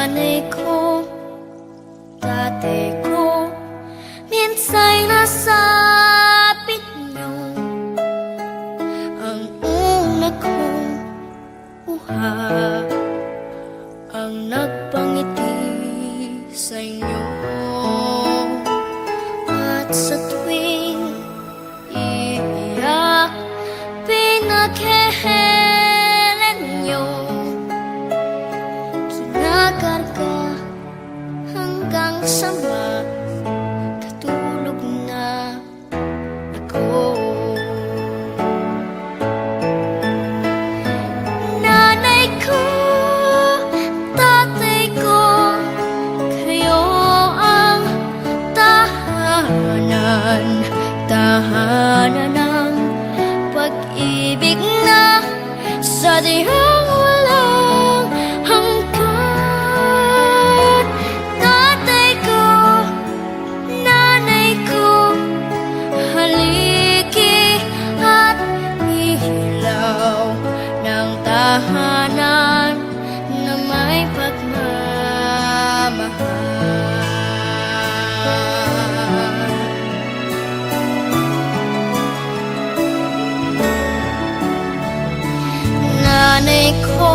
Nanay ko, tatay ko, minsa'y nasapit niyo ang una kong buhay, ang nagpangiti sa inyo. At sa tuwing iiyak, pinaghehelan niyo, kinakarga hanggang sa makatulog na ako. Nanay ko, tatay ko, kayo ang tahanan, tahanan ng pag-ibig na sadyang walang hanggan. Tatay ko, nanay ko, haligi at ihilaw ng tahanan na may pagmamahal. Nanay ko,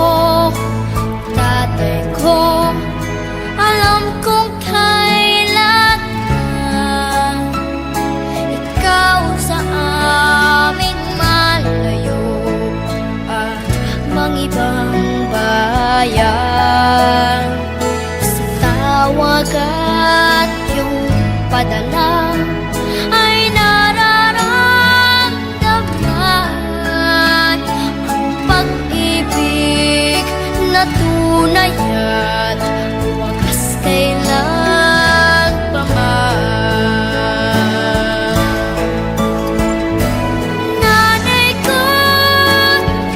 tatay ko, alam kong kailan ikaw sa aming malayo at mang ibang bayan. Sa tawag at iyong padala ay nararamdaman ang pag-ibig na tunay at wagas kailan pa man. Nanay ko,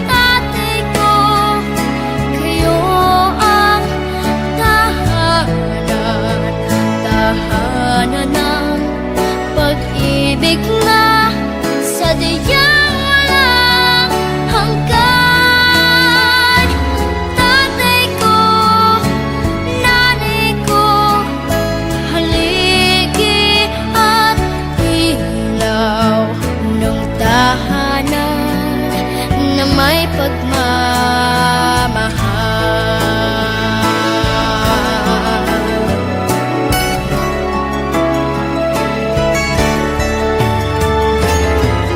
tatay ko, kayo ang tahanan, tahanan ng pag-ibig na sadyang walang hanggan. Tatay ko, nanay ko, haligi at ilaw ng tahanan na may pagmamahal.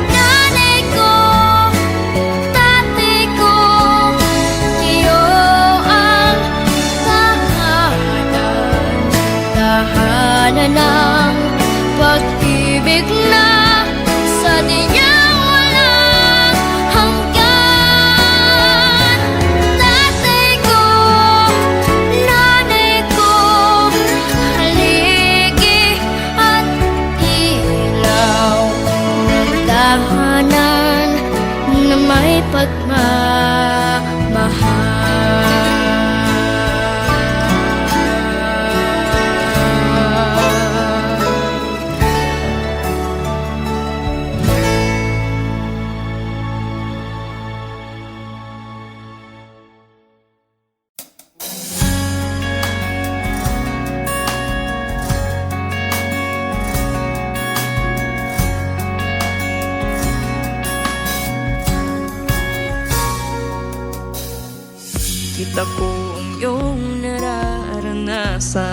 Nanay ko, tatay ko, kayo ang tahanan, tahanan ng pag-ibig na sadyang walang hanggan. Tatay ko, nanay ko, haligi at ilaw ng tahanan na may pagmamahal. Kita ko ang iyong nararanasan,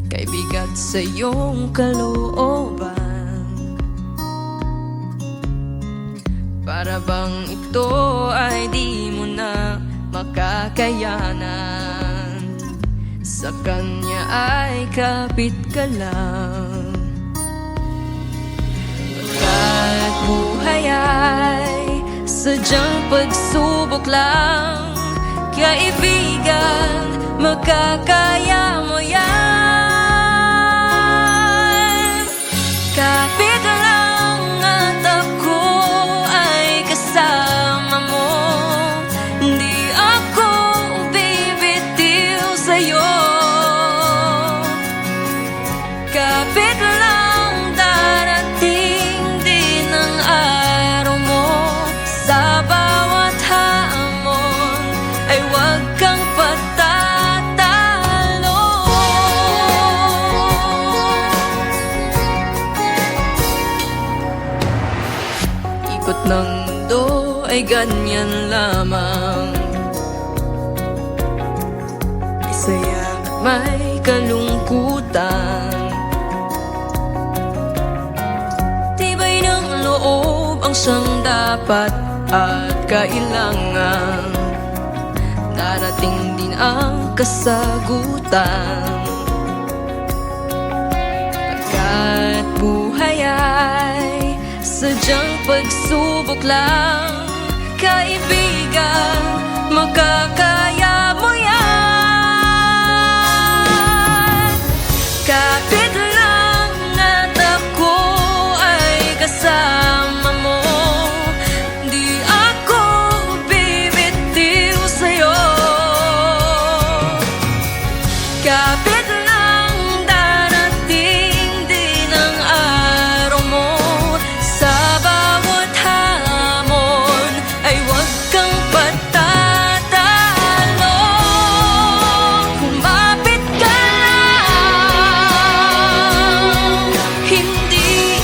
kay bigat sa iyong kalooban. Para bang ito ay di mo na makakayanan, sa kanya ay kapit ka lang. Pagkat buhay ay sadyang pagsubok lang, kaibigan, makakaya mo yan. Kapit lang at ako ay kasama mo, hindi ako bibitiw sa'yo. Kapit lang, darating din ang araw mo, sa bawat hamon ay wag kang patatalo. Ikot ng mundo ay ganyan lamang, may saya at may kalungkutan. Tibay ng loob ang siyang dapat at kailangan. Darating din ang kasagutan. Pagkat buhay ay sadyang pagsubok lang, kaibigan, makakaya mo yan. Kapit lang at ako ay kasama mo, di ako bibitiw sa'yo. Kapit lang, darating din ang araw mo. Sa bawat hamon ay huwag kang patatalo. Kumapit ka lang, hindi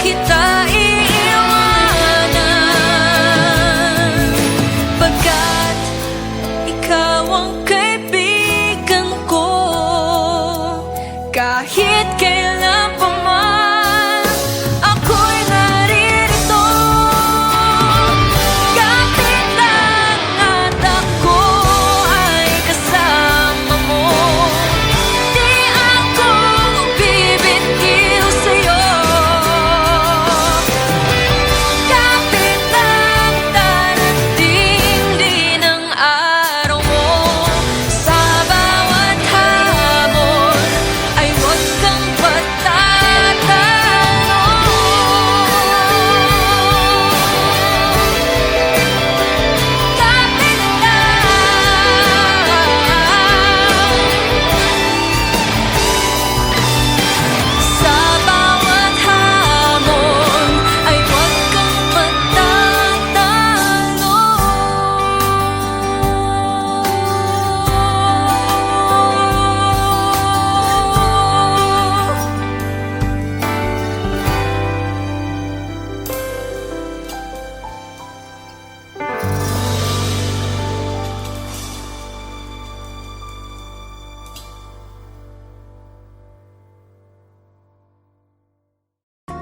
kita iiwanan, pagkat ikaw ang kaibigan ko. Kahit kailan pa man ako'y naririto. Kapit lang at ako ay kasama mo, di ako bibitiw sa'yo. Kapit lang, darating din ang araw mo. Sa bawat hamon ay huwag kang patatalo. Kapit lang, sa bawat hamon ay huwag kang patatalo.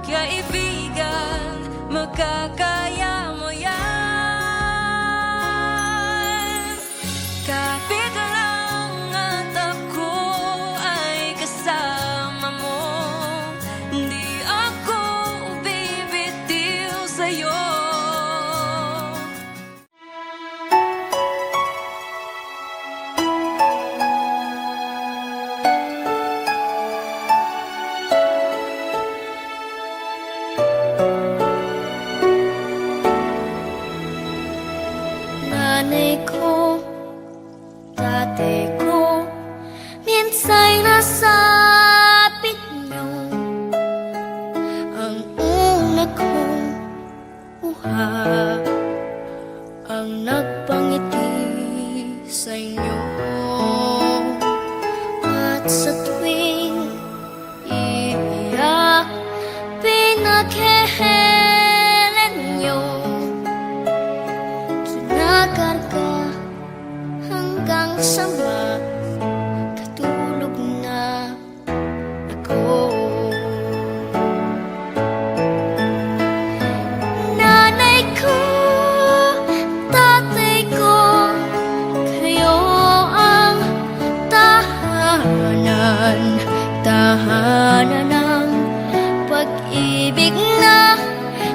Kaibigan, makakaya mo yan. Kapit lang at ako ay kasama mo, di ako bibitiw sa'yo. Nanay ko, tatay ko, minsa'y nasapit niyo ang una kong buha, ang nagpangiti sa inyo. At sa tuwing iiyak, pinaghehelan niyo, kinakarga hanggang sa makatulog na ako. Nanay ko, tatay ko, kayo ang tahanan, tahanan ng pag-ibig na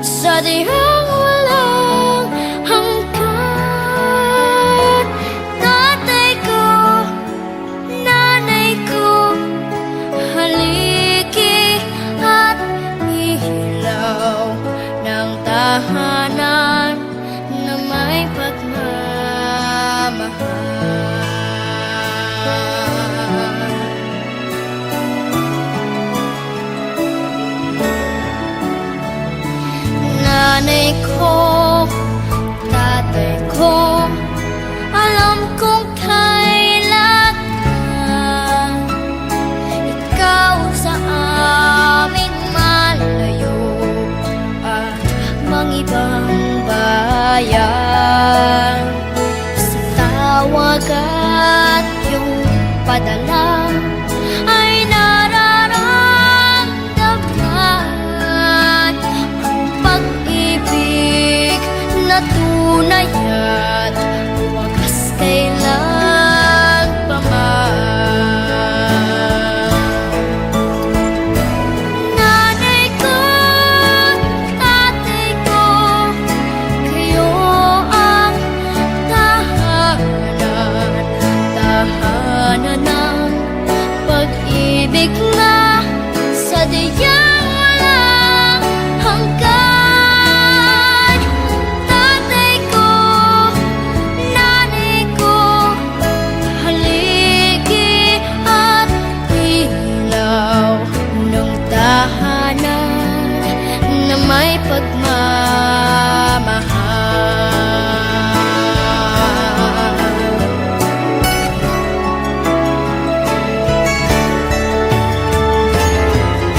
sadyang walang hanggan. Tatay ko, padala ay nararamdaman ang pag-ibig na tunay at wagas kailan pa man. Nanay ko, tatay ko, kayo ang tahanan ng pag-ibig na sadyang walang hanggan. Tatay ko, nanay ko, haligi at ilaw ng tahanan na may pagmamahal.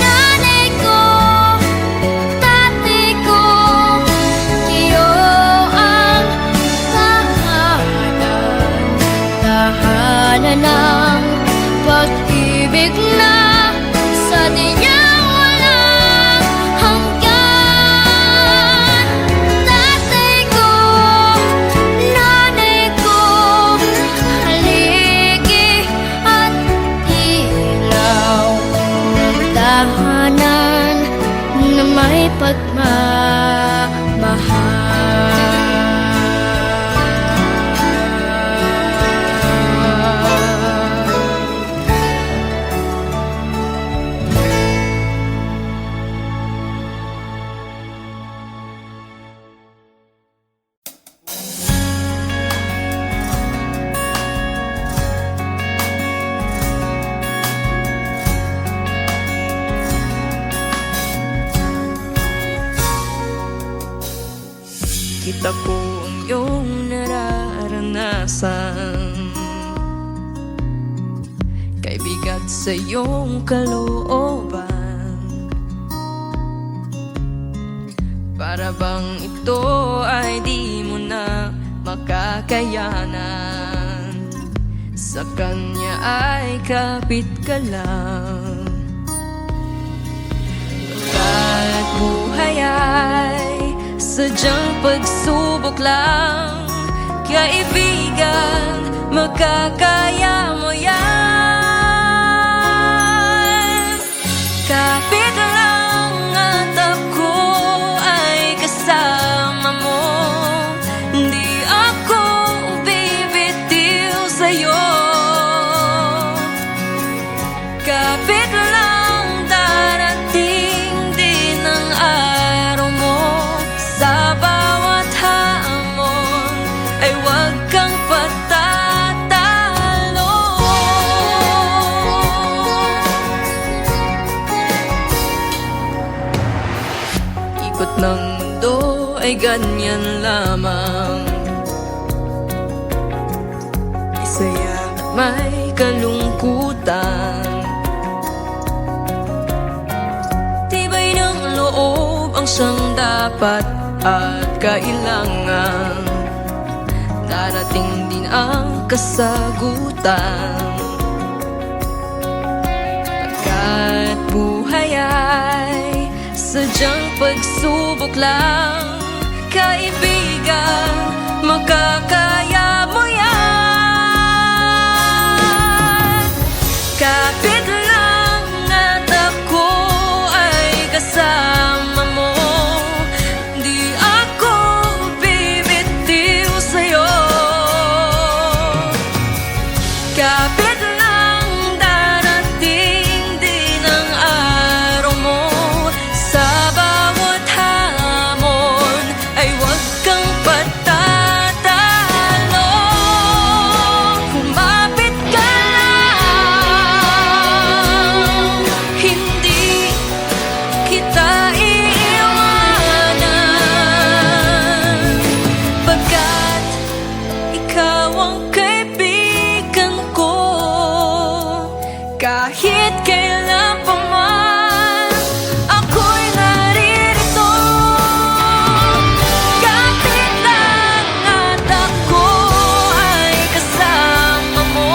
Nanay ko, tatay ko, kayo ang tahanan ng pag-ibig na sadyang walang hanggan. Tatay ko, nanay ko, haligi at ilaw ng tahanan na may pagmamahal. Kita ko ang iyong nararanasan, kay bigat sa iyong kalooban. Para bang ito ay di mo na makakayanan, sa kanya ay kapit ka lang. Baga't buhay ay sadyang pagsubok lang, kaibigan, makakaya mo yan. Kapit lang at ako ay kasama mo, di ako bibitiw sa'yo. Kapit lang, darating din ang araw mo. Sa bawat hamon ay huwag kang patatalo. Ikot ng mundo ay ganyan lamang, may saya at may kalungkutan. Tibay ng loob ang siyang dapat at kailangan, darating din ang kasagutan. Pagkat buhay ay sadyang pagsubok lang, kaibigan, makakaya mo yan. Kapit lang at ako ay kasama mo, di ako bibitiw sa'yo. Kapit lang, darating din ang araw mo. Sa bawat hamon ay huwag kang patatalo. Kumapit ka lang, hindi kita iiwanan, pagkat ikaw ang kaibigan ko. Kahit kailan pa man ako'y naririto. Kapit lang at ako ay kasama mo,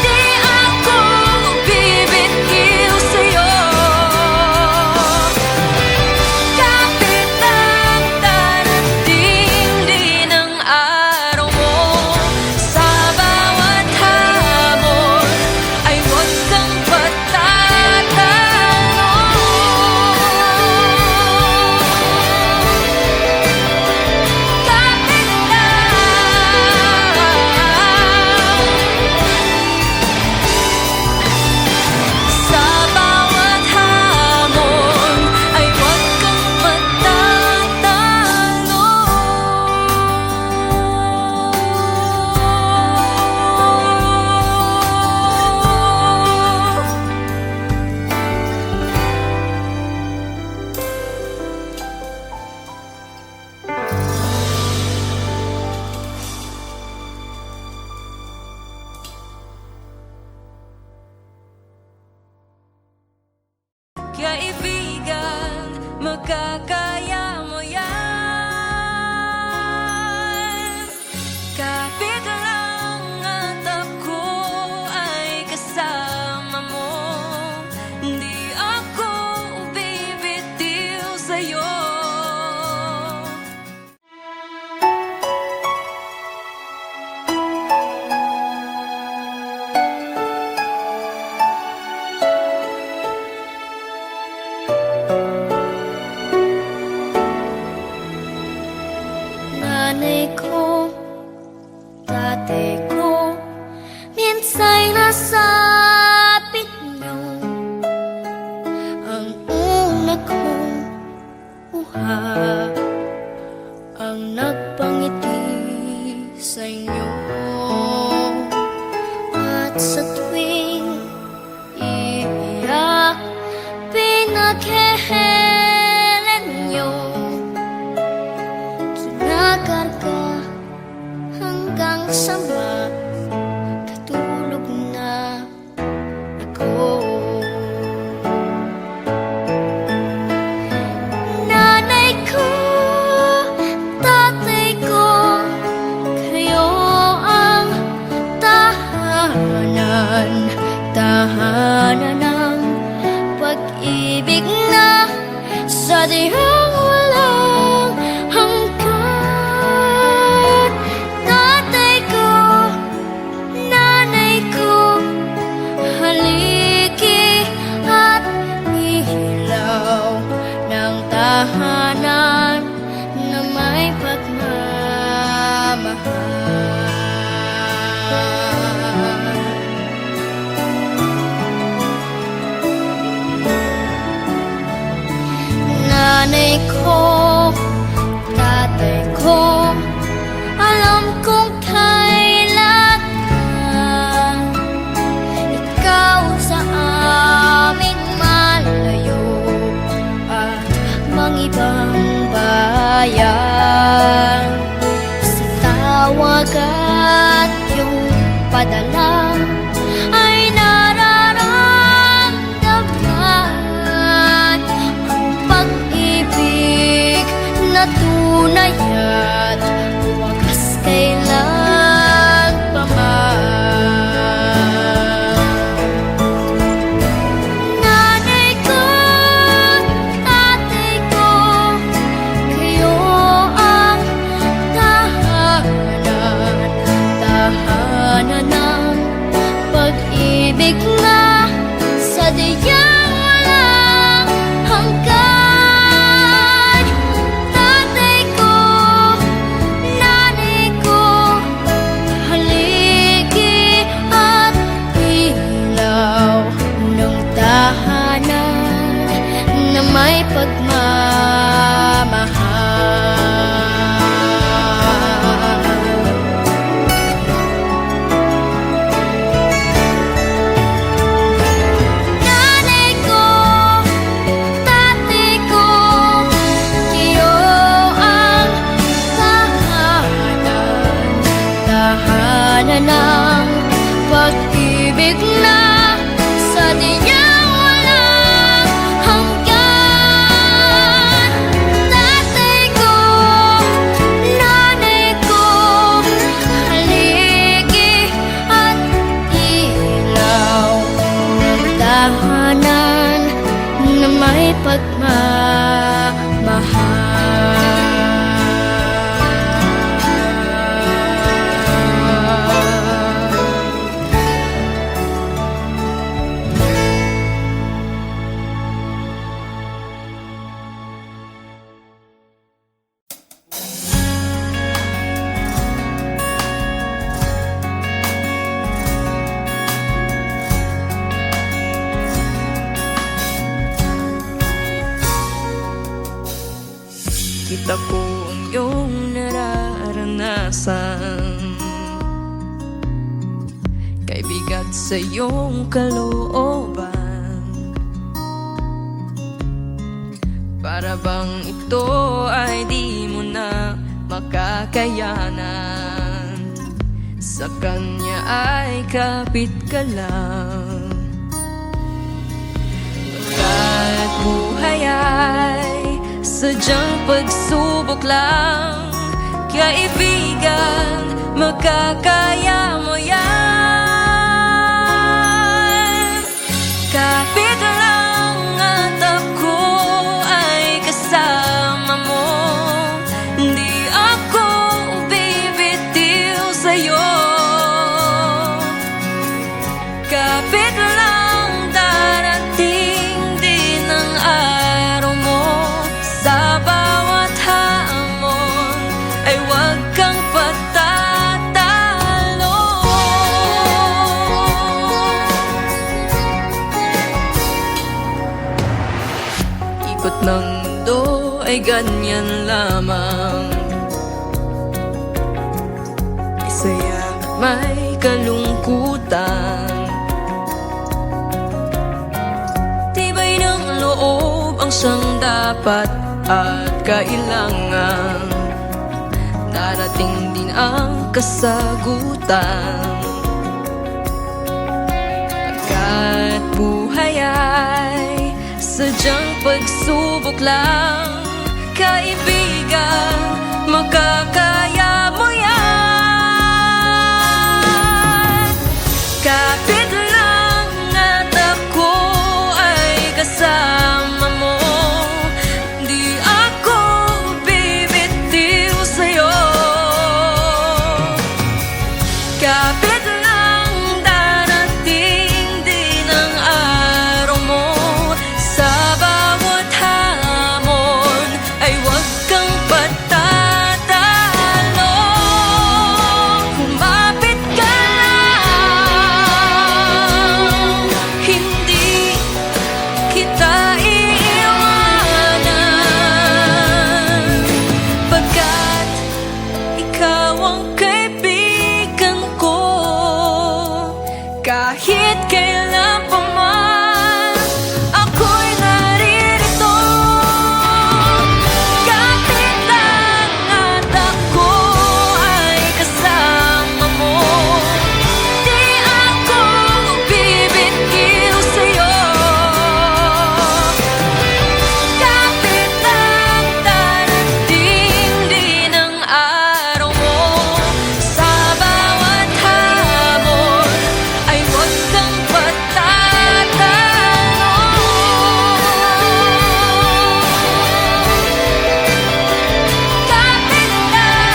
di sa inyo. At sa tuwing iiyak, pinaghehelan nyo, kinakarga hanggang sa makatulog na ako. Nanay ko, tatay ko, kayo ang tahanan, tahanan ng pag-ibig na sadyang walang hanggan. Tatay ko, nanay ko, haligi at ilaw ng tahanan na may pagmamahal. Nanay ko, tatay ko, alam kong kailan ikaw sa aming malayo at ibang bayan. Sa tawag at yung padala ay nararamdaman ang pag-ibig na tunay at wagas kailan pa man. Nanay ko, tatay ko, kayo ang tahanan, tahanan ng pag-ibig na sadyang walang hanggan. Tatay ko, nanay ko, haligi at ilaw ng tahanan na may pagmamahal. Nanay ko, tatay ko, kayo ang tahanan, tahanan ng pag-ibig na sadyang walang hanggan. Tatay ko, nanay ko, haligi at ilaw ng tahanan na may pagmamahal. Kita ko ang iyong nararanasan, kay bigat sa iyong kalooban. Para bang ito ay di mo na makakayanan, sa kanya ay kapit ka lang. Kahit buhay ay sadyang pagsubok lang, kaibigan, makakaya mo yan. Kapit lang at ako ay kasama mo, di ako bibitiw sa'yo. Kapit lang, darating din ang araw mo. Sa bawat hamon ay huwag kang patatalo. Ikot ng mundo ay ganyan lamang, saya, may kalungkutan. Tibay ng loob ang siyang dapat at kailangan. Darating din ang kasagutan. Pagkat buhay ay sadyang pagsubok lang, kaibigan, makakaya mo yan. Kapit lang at ako ay kasama mo, di ako bibitiw sa'yo. Kapit lang, darating din ang araw mo. Sa bawat hamon ay huwag kang patatalo. Kumapit ka lang, hindi kita iiwanan. Pagkat ikaw ang kaibigan ko, kahit kailan pa man ako'y naririto. Kapit lang at ako ay kasama mo, di ako bibitiw sa'yo. Kapit lang, darating din ang araw mo. Sa bawat hamon ay huwag kang patatalo. Kapit lang,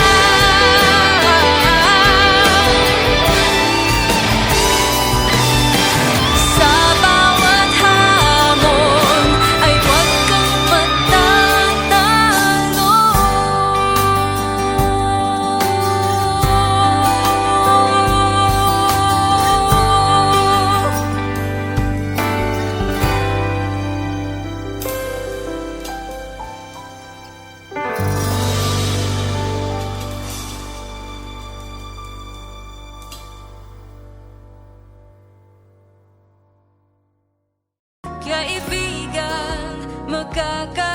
sa bawat hamon ay huwag kang patatalo. Kaibigan, magkaka